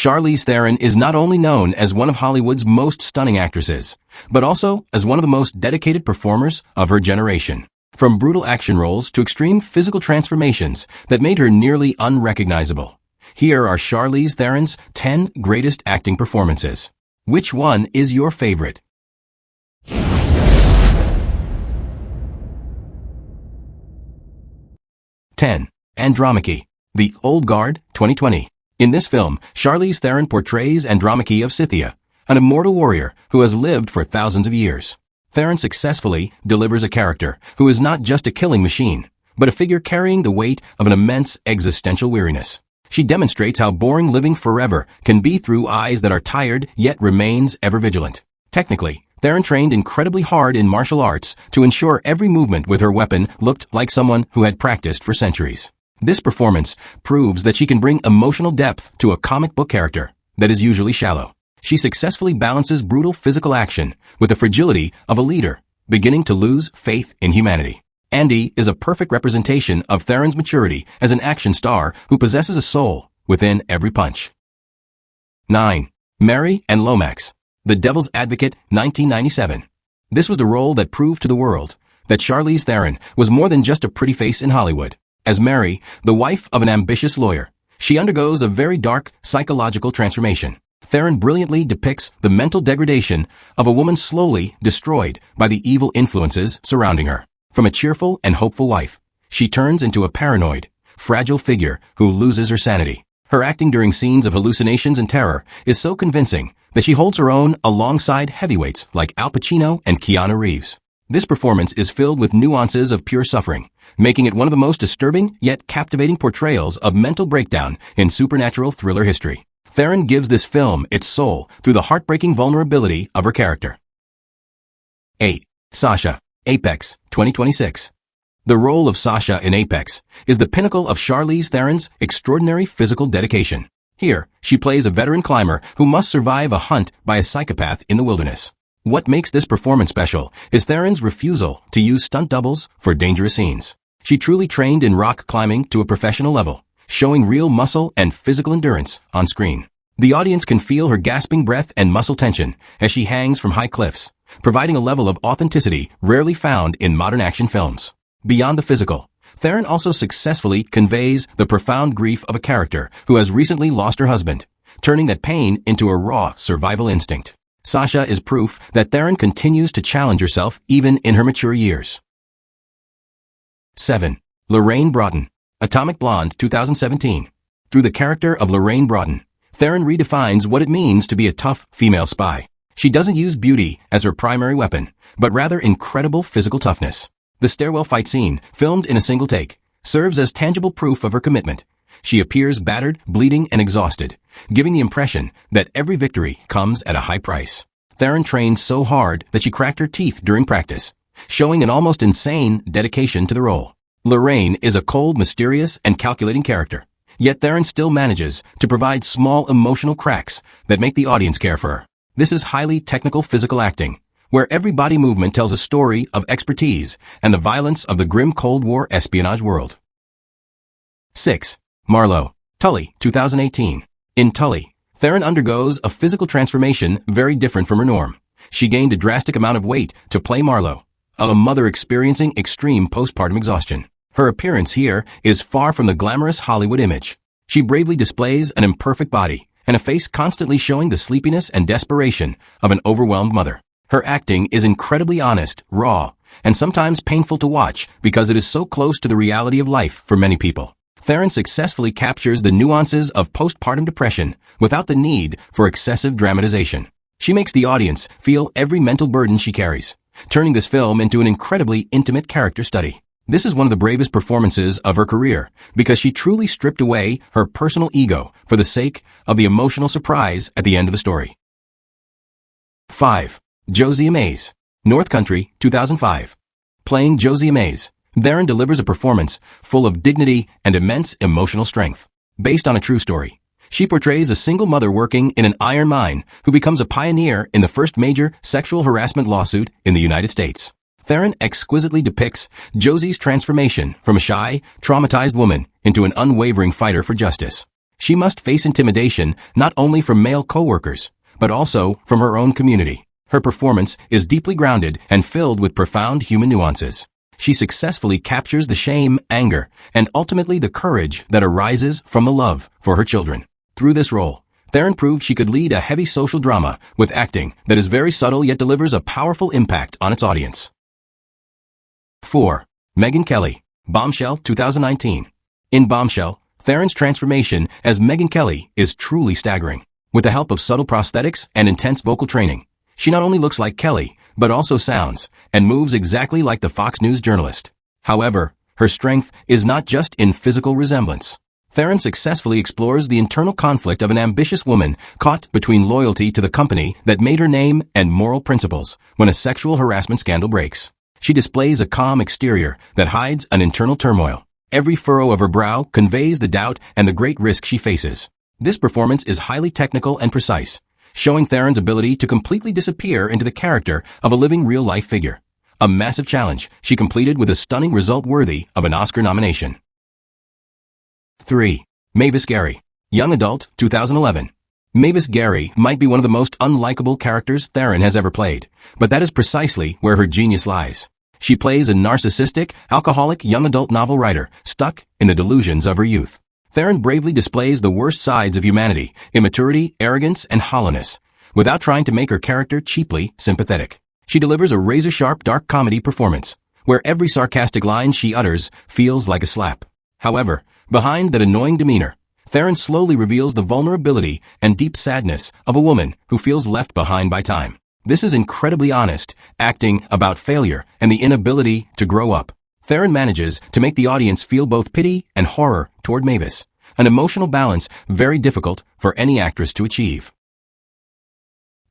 Charlize Theron is not only known as one of Hollywood's most stunning actresses, but also as one of the most dedicated performers of her generation. From brutal action roles to extreme physical transformations that made her nearly unrecognizable. Here are Charlize Theron's 10 greatest acting performances. Which one is your favorite? 10. Andromache. The Old Guard, 2020. In this film, Charlize Theron portrays Andromache of Scythia, an immortal warrior who has lived for thousands of years. Theron successfully delivers a character who is not just a killing machine, but a figure carrying the weight of an immense existential weariness. She demonstrates how boring living forever can be through eyes that are tired yet remains ever vigilant. Technically, Theron trained incredibly hard in martial arts to ensure every movement with her weapon looked like someone who had practiced for centuries. This performance proves that she can bring emotional depth to a comic book character that is usually shallow. She successfully balances brutal physical action with the fragility of a leader beginning to lose faith in humanity. Andy is a perfect representation of Theron's maturity as an action star who possesses a soul within every punch. 9. Mary Ann Lomax. The Devil's Advocate, 1997. This was the role that proved to the world that Charlize Theron was more than just a pretty face in Hollywood. As Mary, the wife of an ambitious lawyer, she undergoes a very dark psychological transformation. Theron brilliantly depicts the mental degradation of a woman slowly destroyed by the evil influences surrounding her. From a cheerful and hopeful wife, she turns into a paranoid, fragile figure who loses her sanity. Her acting during scenes of hallucinations and terror is so convincing that she holds her own alongside heavyweights like Al Pacino and Keanu Reeves. This performance is filled with nuances of pure suffering, making it one of the most disturbing yet captivating portrayals of mental breakdown in supernatural thriller history. Theron gives this film its soul through the heartbreaking vulnerability of her character. 8. Sasha. Apex, 2026. The role of Sasha in Apex is the pinnacle of Charlize Theron's extraordinary physical dedication. Here, she plays a veteran climber who must survive a hunt by a psychopath in the wilderness. What makes this performance special is Theron's refusal to use stunt doubles for dangerous scenes. She truly trained in rock climbing to a professional level, showing real muscle and physical endurance on screen. The audience can feel her gasping breath and muscle tension as she hangs from high cliffs, providing a level of authenticity rarely found in modern action films. Beyond the physical, Theron also successfully conveys the profound grief of a character who has recently lost her husband, turning that pain into a raw survival instinct. Sasha is proof that Theron continues to challenge herself even in her mature years. 7. Lorraine Broughton. Atomic Blonde, 2017. Through the character of Lorraine Broughton, Theron redefines what it means to be a tough female spy. She doesn't use beauty as her primary weapon, but rather incredible physical toughness. The stairwell fight scene, filmed in a single take, serves as tangible proof of her commitment. She appears battered, bleeding, and exhausted, giving the impression that every victory comes at a high price. Theron trained so hard that she cracked her teeth during practice, showing an almost insane dedication to the role. Lorraine is a cold, mysterious, and calculating character, yet Theron still manages to provide small emotional cracks that make the audience care for her. This is highly technical physical acting, where every body movement tells a story of expertise and the violence of the grim Cold War espionage world. 6. Marlo. Tully, 2018. In Tully, Theron undergoes a physical transformation very different from her norm. She gained a drastic amount of weight to play Marlo, a mother experiencing extreme postpartum exhaustion. Her appearance here is far from the glamorous Hollywood image. She bravely displays an imperfect body and a face constantly showing the sleepiness and desperation of an overwhelmed mother. Her acting is incredibly honest, raw, and sometimes painful to watch because it is so close to the reality of life for many people. Theron successfully captures the nuances of postpartum depression without the need for excessive dramatization. She makes the audience feel every mental burden she carries, turning this film into an incredibly intimate character study. This is one of the bravest performances of her career because she truly stripped away her personal ego for the sake of the emotional surprise at the end of the story. 5. Josey Aimes. North Country, 2005. Playing Josey Aimes, Theron delivers a performance full of dignity and immense emotional strength. Based on a true story, she portrays a single mother working in an iron mine who becomes a pioneer in the first major sexual harassment lawsuit in the United States. Theron exquisitely depicts Josey's transformation from a shy, traumatized woman into an unwavering fighter for justice. She must face intimidation not only from male co-workers, but also from her own community. Her performance is deeply grounded and filled with profound human nuances. She successfully captures the shame, anger, and ultimately the courage that arises from the love for her children. Through this role, Theron proved she could lead a heavy social drama with acting that is very subtle yet delivers a powerful impact on its audience. 4. Megyn Kelly, Bombshell 2019. In Bombshell, Theron's transformation as Megyn Kelly is truly staggering. With the help of subtle prosthetics and intense vocal training, she not only looks like Kelly, but also sounds and moves exactly like the Fox News journalist. However, her strength is not just in physical resemblance. Theron successfully explores the internal conflict of an ambitious woman caught between loyalty to the company that made her name and moral principles when a sexual harassment scandal breaks. She displays a calm exterior that hides an internal turmoil. Every furrow of her brow conveys the doubt and the great risk she faces. This performance is highly technical and precise, showing Theron's ability to completely disappear into the character of a living real-life figure. A massive challenge she completed with a stunning result worthy of an Oscar nomination. 3. Mavis Gary, Young Adult 2011. Mavis Gary might be one of the most unlikable characters Theron has ever played, but that is precisely where her genius lies. She plays a narcissistic, alcoholic young adult novel writer stuck in the delusions of her youth. Theron bravely displays the worst sides of humanity, immaturity, arrogance, and hollowness, without trying to make her character cheaply sympathetic. She delivers a razor-sharp dark comedy performance, where every sarcastic line she utters feels like a slap. However, behind that annoying demeanor, Theron slowly reveals the vulnerability and deep sadness of a woman who feels left behind by time. This is incredibly honest, acting about failure and the inability to grow up. Theron manages to make the audience feel both pity and horror toward Mavis, an emotional balance very difficult for any actress to achieve.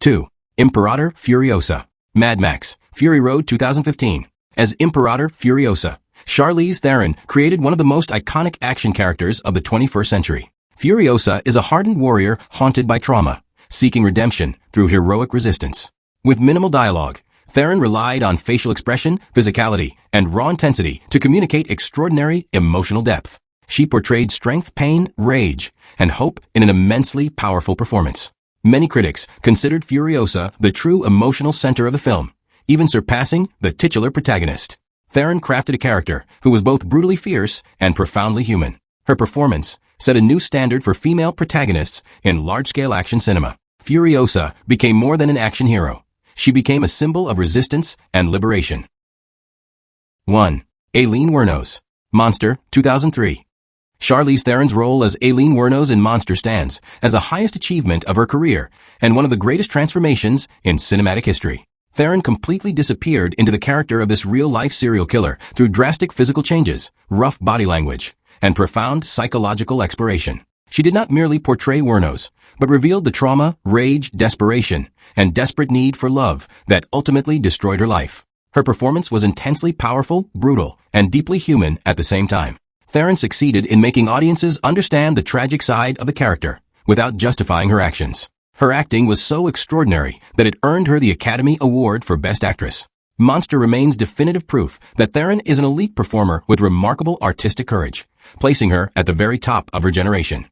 2. Imperator Furiosa, Mad Max, Fury Road 2015. As Imperator Furiosa, Charlize Theron created one of the most iconic action characters of the 21st century. Furiosa is a hardened warrior haunted by trauma, seeking redemption through heroic resistance. With minimal dialogue, Theron relied on facial expression, physicality, and raw intensity to communicate extraordinary emotional depth. She portrayed strength, pain, rage, and hope in an immensely powerful performance. Many critics considered Furiosa the true emotional center of the film, even surpassing the titular protagonist. Theron crafted a character who was both brutally fierce and profoundly human. Her performance set a new standard for female protagonists in large-scale action cinema. Furiosa became more than an action hero. She became a symbol of resistance and liberation. 1. Aileen Wuornos, Monster 2003. Charlize Theron's role as Aileen Wuornos in Monster stands as the highest achievement of her career and one of the greatest transformations in cinematic history. Theron completely disappeared into the character of this real-life serial killer through drastic physical changes, rough body language, and profound psychological exploration. She did not merely portray Wuornos, but revealed the trauma, rage, desperation, and desperate need for love that ultimately destroyed her life. Her performance was intensely powerful, brutal, and deeply human at the same time. Theron succeeded in making audiences understand the tragic side of the character without justifying her actions. Her acting was so extraordinary that it earned her the Academy Award for Best Actress. Monster remains definitive proof that Theron is an elite performer with remarkable artistic courage, placing her at the very top of her generation.